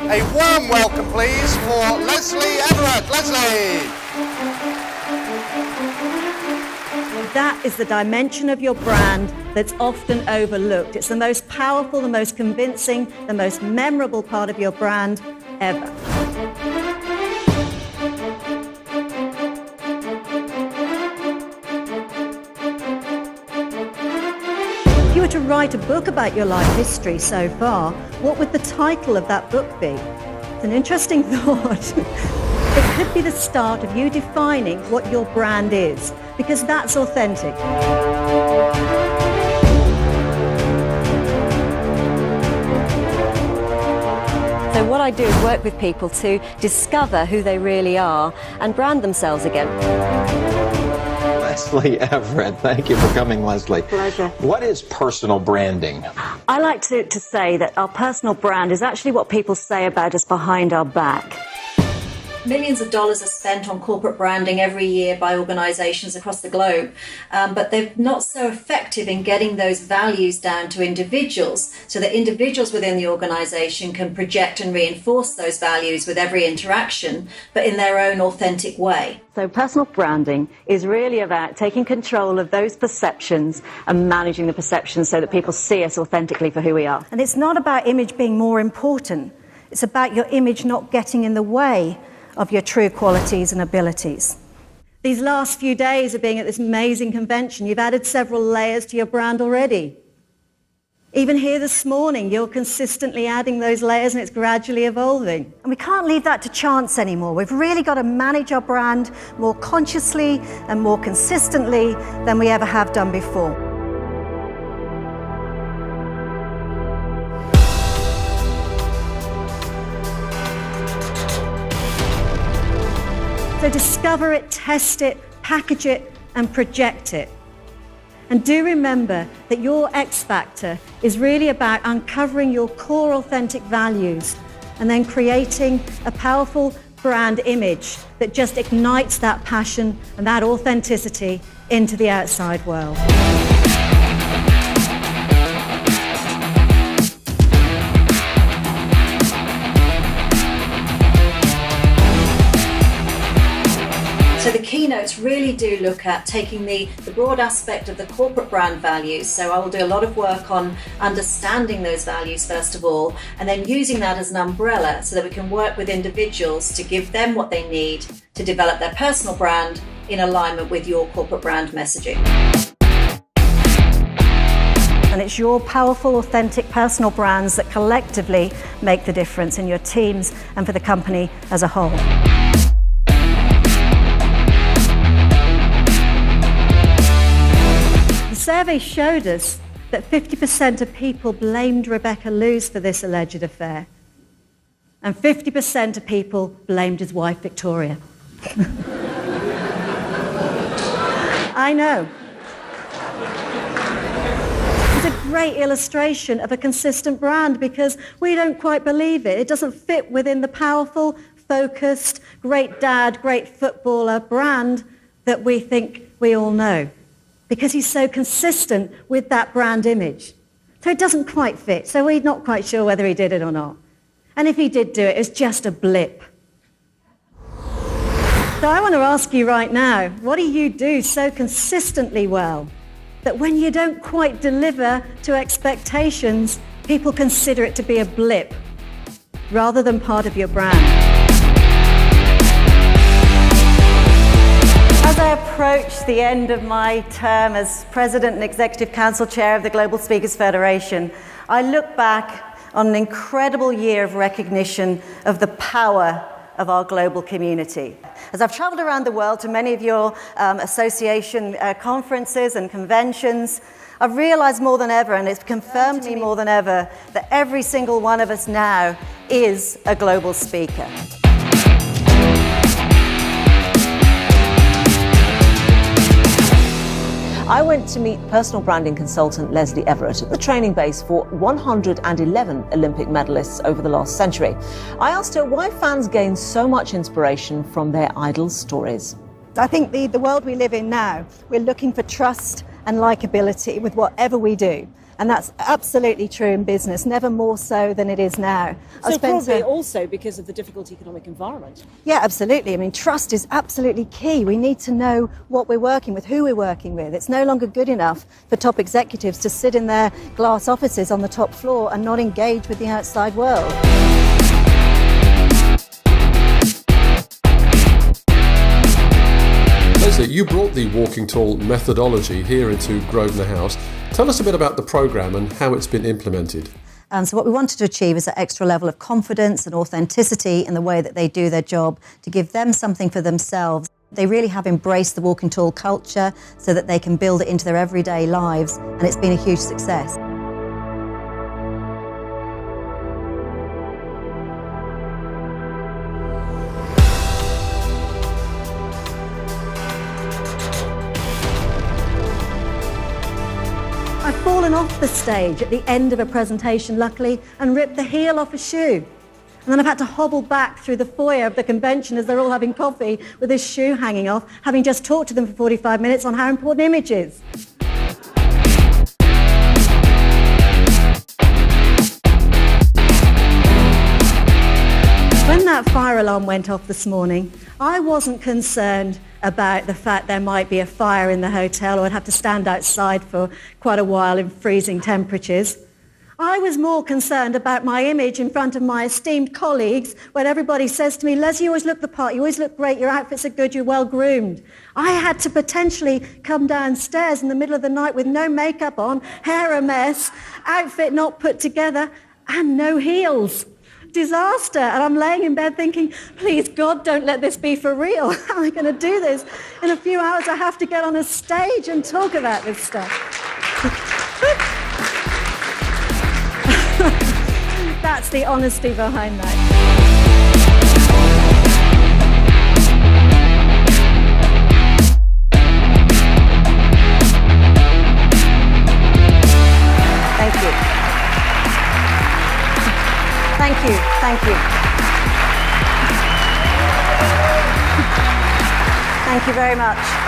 A warm welcome, please, for Lesley Everett. Lesley! That is the dimension of your brand that's often overlooked. It's the most powerful, the most convincing, the most memorable part of your brand ever. If you were to write a book about your life history so far, what would the title of that book be? It's an interesting thought. It could be the start of you defining what your brand is, because that's authentic. So what I do is work with people to discover who they really are and brand themselves again. Lesley Everett, thank you for coming, Lesley. Pleasure. What is personal branding? I like to say that our personal brand is actually what people say about us behind our back. Millions of dollars are spent on corporate branding every year by organizations across the globe, but they're not so effective in getting those values down to individuals so that individuals within the organization can project and reinforce those values with every interaction, but in their own authentic way. So personal branding is really about taking control of those perceptions and managing the perceptions so that people see us authentically for who we are. And it's not about image being more important. It's about your image not getting in the way of your true qualities and abilities. These last few days of being at this amazing convention, you've added several layers to your brand already. Even here this morning, you're consistently adding those layers and it's gradually evolving. And we can't leave that to chance anymore. We've really got to manage our brand more consciously and more consistently than we ever have done before. So discover it, test it, package it, and project it. And do remember that your X factor is really about uncovering your core authentic values and then creating a powerful brand image that just ignites that passion and that authenticity into the outside world. So the keynotes really do look at taking the broad aspect of the corporate brand values. So I will do a lot of work on understanding those values first of all, and then using that as an umbrella so that we can work with individuals to give them what they need to develop their personal brand in alignment with your corporate brand messaging. And it's your powerful, authentic personal brands that collectively make the difference in your teams and for the company as a whole. The survey showed us that 50% of people blamed Rebecca Lewis for this alleged affair, and 50% of people blamed his wife, Victoria. I know. It's a great illustration of a consistent brand because we don't quite believe it. It doesn't fit within the powerful, focused, great dad, great footballer brand that we think we all know, because he's so consistent with that brand image. So it doesn't quite fit. So we're not quite sure whether he did it or not. And if he did do it, it's just a blip. So I want to ask you right now, what do you do so consistently well that when you don't quite deliver to expectations, people consider it to be a blip rather than part of your brand? As I approach the end of my term as President and Executive Council Chair of the Global Speakers Federation, I look back on an incredible year of recognition of the power of our global community. As I've traveled around the world to many of your association conferences and conventions, I've realized more than ever, and it's confirmed to me more than ever, that every single one of us now is a global speaker. I went to meet personal branding consultant Lesley Everett at the training base for 111 Olympic medalists over the last century. I asked her why fans gain so much inspiration from their idols' stories. I think the world we live in now, we're looking for trust and likability with whatever we do. And that's absolutely true in business, never more so than it is now. So probably also because of the difficult economic environment. Yeah, absolutely. I mean, trust is absolutely key. We need to know what we're working with, who we're working with. It's no longer good enough for top executives to sit in their glass offices on the top floor and not engage with the outside world. Lesley, you brought the Walking Tall methodology here into Grosvenor House. Tell us a bit about the programme and how it's been implemented. So what we wanted to achieve is that extra level of confidence and authenticity in the way that they do their job, to give them something for themselves. They really have embraced the Walking Tall culture so that they can build it into their everyday lives, and it's been a huge success. I've fallen off the stage at the end of a presentation, luckily, and ripped the heel off a shoe. And then I've had to hobble back through the foyer of the convention as they're all having coffee with this shoe hanging off, having just talked to them for 45 minutes on how important image is. When that fire alarm went off this morning, I wasn't concerned about the fact there might be a fire in the hotel or I'd have to stand outside for quite a while in freezing temperatures. I was more concerned about my image in front of my esteemed colleagues when everybody says to me, Leslie, you always look the part, you always look great, your outfits are good, you're well groomed. I had to potentially come downstairs in the middle of the night with no makeup on, hair a mess, outfit not put together, and no heels. Disaster. And I'm laying in bed thinking, please God, don't let this be for real. How am I going to do this? In a few hours I have to get on a stage and talk about this stuff. That's the honesty behind that. Thank you. Thank you. Thank you. Thank you very much.